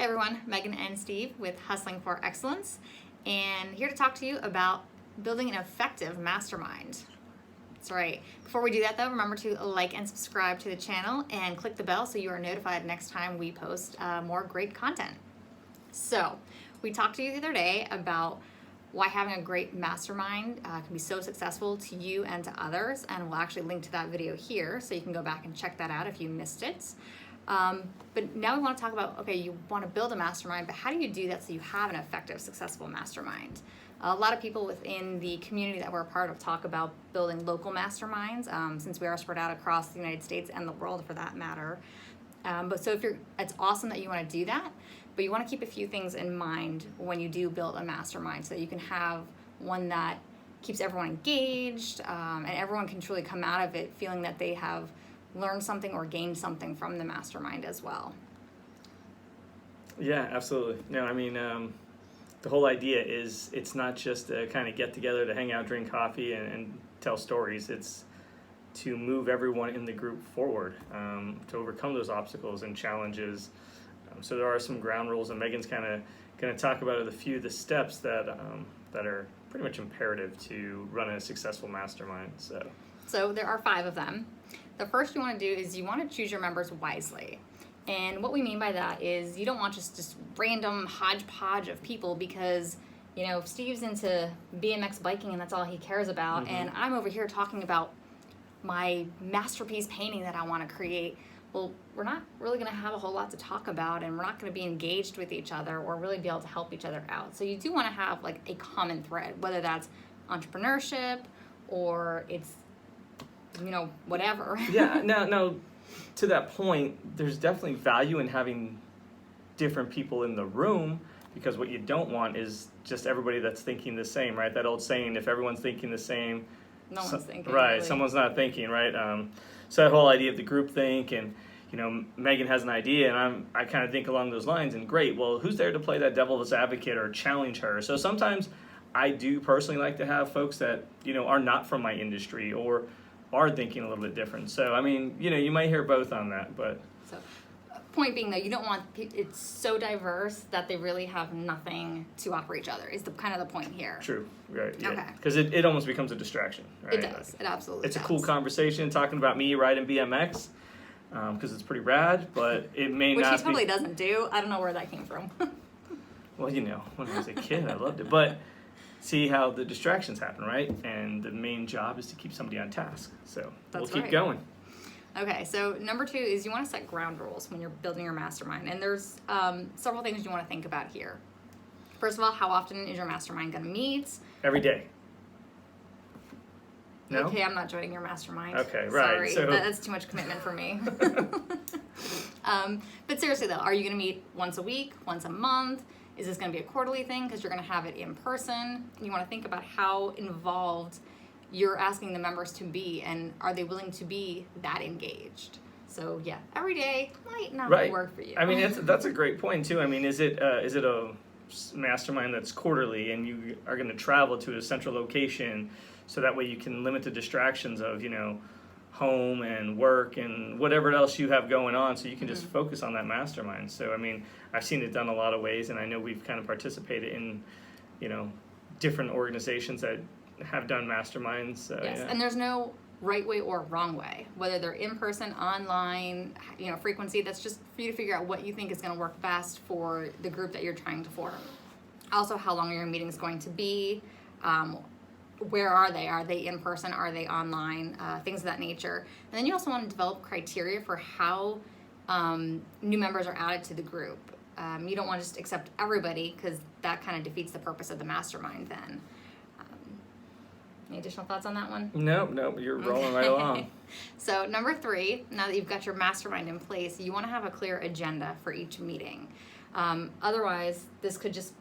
Hi everyone, Megan and Steve with Hustling for Excellence, and here to talk to you about building an effective mastermind. That's right. Before we do that though, remember to like and subscribe to the channel and click the bell so you are notified next time we post more great content. So, we talked to you the other day about why having a great mastermind can be so successful to you and to others, and we'll actually link to that video here so you can go back and check that out if you missed it. But now we want to talk about, okay, you want to build a mastermind, but how do you do that so you have an effective, successful mastermind? A lot of people within the community that we're a part of talk about building local masterminds, since we are spread out across the United States and the world for that matter. It's awesome that you want to do that, but you want to keep a few things in mind when you do build a mastermind so that you can have one that keeps everyone engaged, and everyone can truly come out of it feeling that they have learned something or gained something from the mastermind as well. Yeah, absolutely. No, I mean, the whole idea is it's not just a kind of get together to hang out, drink coffee, and tell stories. It's to move everyone in the group forward, to overcome those obstacles and challenges. So there are some ground rules, and Megan's kind of going to talk about a few of the steps that are pretty much imperative to run a successful mastermind. So there are 5 of them. The first you want to do is you want to choose your members wisely. And what we mean by that is you don't want just random hodgepodge of people because, you know, if Steve's into BMX biking and that's all he cares about, and I'm over here talking about my masterpiece painting that I want to create, well, we're not really going to have a whole lot to talk about, and we're not going to be engaged with each other or really be able to help each other out. So you do want to have like a common thread, whether that's entrepreneurship or it's, you know, whatever. Yeah, no, to that point, there's definitely value in having different people in the room, because what you don't want is just everybody that's thinking the same, right? That old saying, if everyone's thinking the same, no one's thinking. Right, really. Someone's not thinking, right? So that whole idea of the group think, and you know, Megan has an idea, and I kind of think along those lines, and great, well, who's there to play that devil's advocate or challenge her? So sometimes I do personally like to have folks that, you know, are not from my industry or are thinking a little bit different. So, I mean, you know, you might hear both on that, but. So, point being though, you don't want, it's so diverse that they really have nothing to offer each other, is the kind of the point here. True, right, yeah. Okay. Because it almost becomes a distraction, right? It does, it absolutely It's does. a cool conversation talking about me riding BMX, because it's pretty rad, but it may Which not he totally doesn't do. I don't know where that came from. Well, you know, when I was a kid, I loved it. But see how the distractions happen, right? And the main job is to keep somebody on task. So we'll keep going. Okay, so number 2 is you want to set ground rules when you're building your mastermind. And there's several things you want to think about here. First of all, how often is your mastermind going to meet? Every day. No? Okay, I'm not joining your mastermind. Okay, right. Sorry, So that's too much commitment for me. But seriously though, are you going to meet once a week, once a month? Is this going to be a quarterly thing because you're going to have it in person? You want to think about how involved you're asking the members to be, and are they willing to be that engaged? So yeah, every day might not work for you. I mean, that's a great point too. I mean, is it a mastermind that's quarterly, and you are going to travel to a central location, so that way you can limit the distractions of, you know, home and work and whatever else you have going on, so you can just focus on that mastermind. So I mean, I've seen it done a lot of ways, and I know we've kind of participated in, you know, different organizations that have done masterminds. So, yes, yeah. And there's no right way or wrong way, whether they're in person, online, you know, frequency. That's just for you to figure out what you think is going to work best for the group that you're trying to form. Also, how long your meeting is going to be. Where are they? Are they in person? Are they online? Things of that nature. And then you also want to develop criteria for how new members are added to the group. You don't want to just accept everybody, because that kind of defeats the purpose of the mastermind then. Any additional thoughts on that one? Nope, you're rolling right along. So number 3, now that you've got your mastermind in place, you want to have a clear agenda for each meeting. Otherwise, this could just,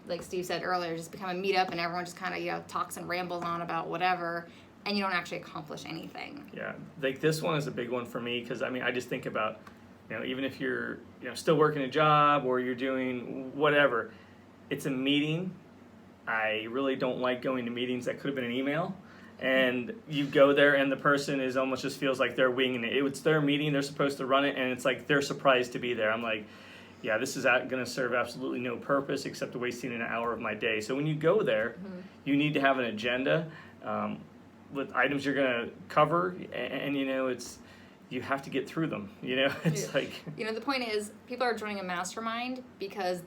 like Steve said earlier, just become a meetup and everyone just kind of, you know, talks and rambles on about whatever, and you don't actually accomplish anything. Yeah, like this one is a big one for me, because I mean, I just think about, you know, even if you're, you know, still working a job or you're doing whatever, it's a meeting. I really don't like going to meetings that could have been an email, and you go there and the person is almost just feels like they're winging it. It's their meeting, they're supposed to run it, and it's like they're surprised to be there. I'm like, yeah, this is going to serve absolutely no purpose except wasting an hour of my day. So when you go there, you need to have an agenda with items you're going to cover, and you have to get through them. It's like, the point is, people are joining a mastermind because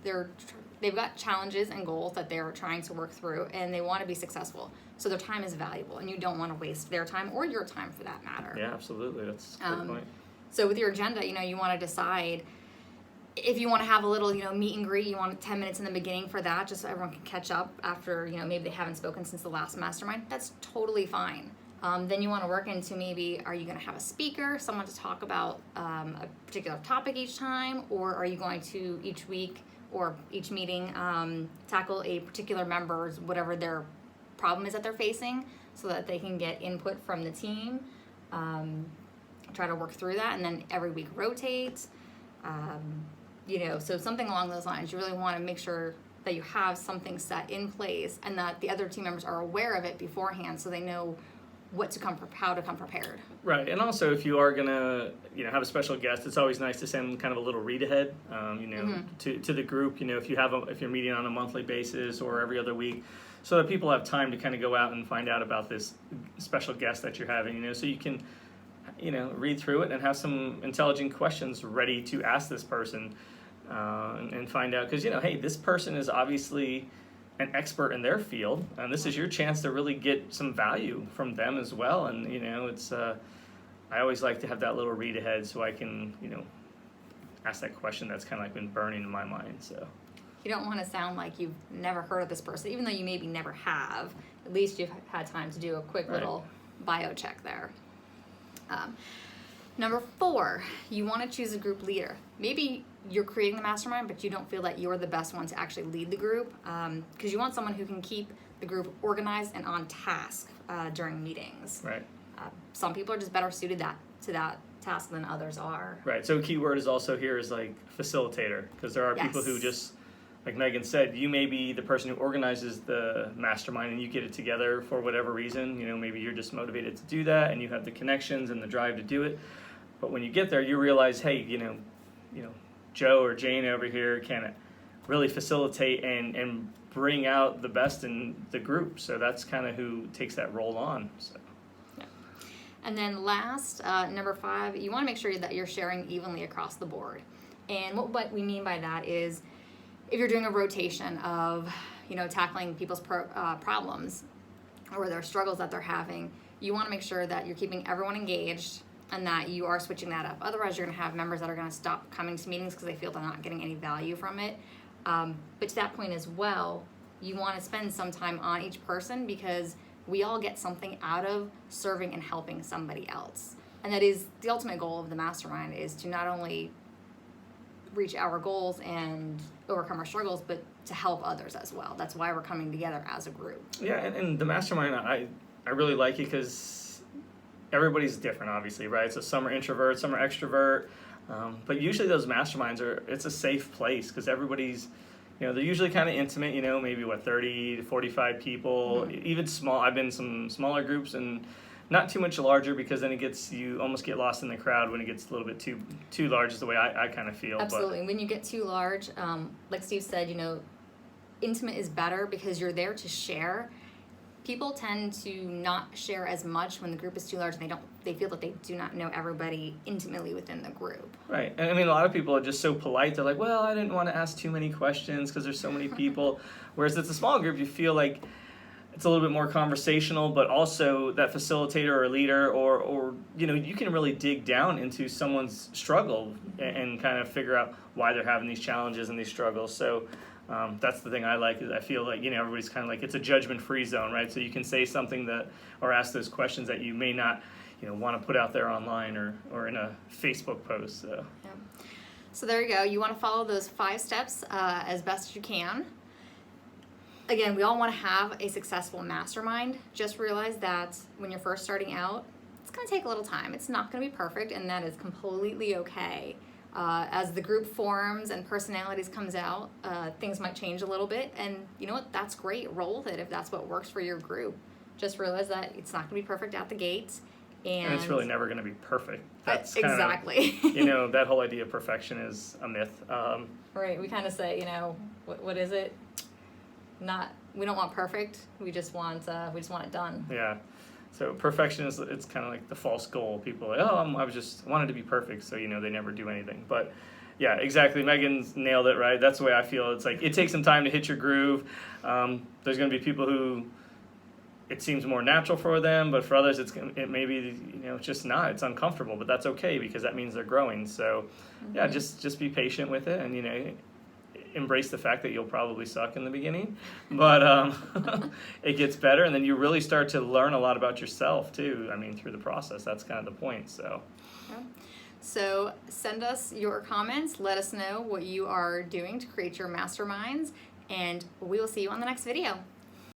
they've got challenges and goals that they're trying to work through, and they want to be successful. So their time is valuable, and you don't want to waste their time or your time for that matter. Yeah, absolutely. That's a good point. So with your agenda, you want to decide if you want to have a little, meet and greet. You want 10 minutes in the beginning for that, just so everyone can catch up after, maybe they haven't spoken since the last mastermind. That's totally fine. Then you want to work into maybe, are you going to have a speaker, someone to talk about a particular topic each time, or are you going to each week or each meeting tackle a particular member's whatever their problem is that they're facing, so that they can get input from the team, try to work through that, and then every week rotate. So something along those lines. You really want to make sure that you have something set in place and that the other team members are aware of it beforehand, so they know how to come prepared. Right, and also if you are gonna, have a special guest, it's always nice to send kind of a little read ahead, to the group. If you're meeting on a monthly basis or every other week, so that people have time to kind of go out and find out about this special guest that you're having. So you can, read through it and have some intelligent questions ready to ask this person, and find out, because hey, this person is obviously an expert in their field, and this is your chance to really get some value from them as well. And it's I always like to have that little read ahead so I can ask that question that's kind of like been burning in my mind. So you don't want to sound like you've never heard of this person, even though you maybe never have. At least you've had time to do a quick little bio check there. Number 4, you want to choose a group leader. Maybe you're creating the mastermind, but you don't feel that you're the best one to actually lead the group, because you want someone who can keep the group organized and on task during meetings. Right. Some people are just better suited to that task than others are. Right. So a key word is also here is like facilitator, because there are people who just, like Megan said, you may be the person who organizes the mastermind and you get it together for whatever reason. Maybe you're just motivated to do that and you have the connections and the drive to do it. But when you get there, you realize, hey, Joe or Jane over here can really facilitate and bring out the best in the group. So that's kind of who takes that role on. So. Yeah. And then last, number 5, you want to make sure that you're sharing evenly across the board. And what we mean by that is, if you're doing a rotation of, tackling people's problems or their struggles that they're having, you want to make sure that you're keeping everyone engaged and that you are switching that up. Otherwise, you're going to have members that are going to stop coming to meetings because they feel they're not getting any value from it. But to that point as well, you want to spend some time on each person, because we all get something out of serving and helping somebody else. And that is the ultimate goal of the mastermind, is to not only reach our goals and overcome our struggles, but to help others as well. That's why we're coming together as a group. Yeah, and the mastermind, I really like it because everybody's different, obviously, right? So some are introverts, some are extrovert, but usually those masterminds it's a safe place because everybody's, they're usually kind of intimate, maybe 30 to 45 people, even small. I've been in some smaller groups and not too much larger, because then you almost get lost in the crowd when it gets a little bit too large, is the way I kind of feel. Absolutely. When you get too large, like Steve said, intimate is better because you're there to share. People tend to not share as much when the group is too large, and they feel that they do not know everybody intimately within the group. Right. And I mean, a lot of people are just so polite. They're like, well, I didn't want to ask too many questions because there's so many people. Whereas it's a small group, you feel like it's a little bit more conversational, but also that facilitator or leader or you can really dig down into someone's struggle and kind of figure out why they're having these challenges and these struggles. So that's the thing I like, is I feel like, everybody's kind of like, it's a judgment-free zone, right? So you can say something or ask those questions that you may not, want to put out there online or in a Facebook post. So. Yeah. So there you go. You want to follow those 5 steps as best as you can. Again, we all want to have a successful mastermind. Just realize that when you're first starting out, it's going to take a little time. It's not going to be perfect, and that is completely okay. As the group forms and personalities comes out, things might change a little bit, and you know what? That's great. Roll with it if that's what works for your group. Just realize that it's not going to be perfect out the gates, And it's really never going to be perfect. That's exactly. That whole idea of perfection is a myth. Right. We kind of say, what is it? We don't want perfect. We just want it done. Yeah. So perfection it's kind of like the false goal. People are like, I just wanted to be perfect, so they never do anything. But yeah, exactly. Megan's nailed it, right? That's the way I feel. It's like it takes some time to hit your groove. There's going to be people who it seems more natural for them, but for others it maybe it's just not. It's uncomfortable, but that's okay because that means they're growing. So yeah, just be patient with it, and embrace the fact that you'll probably suck in the beginning, but it gets better, and then you really start to learn a lot about yourself too. I mean, through the process. That's kind of the point. So. Yeah. So send us your comments. Let us know what you are doing to create your masterminds, and we will see you on the next video.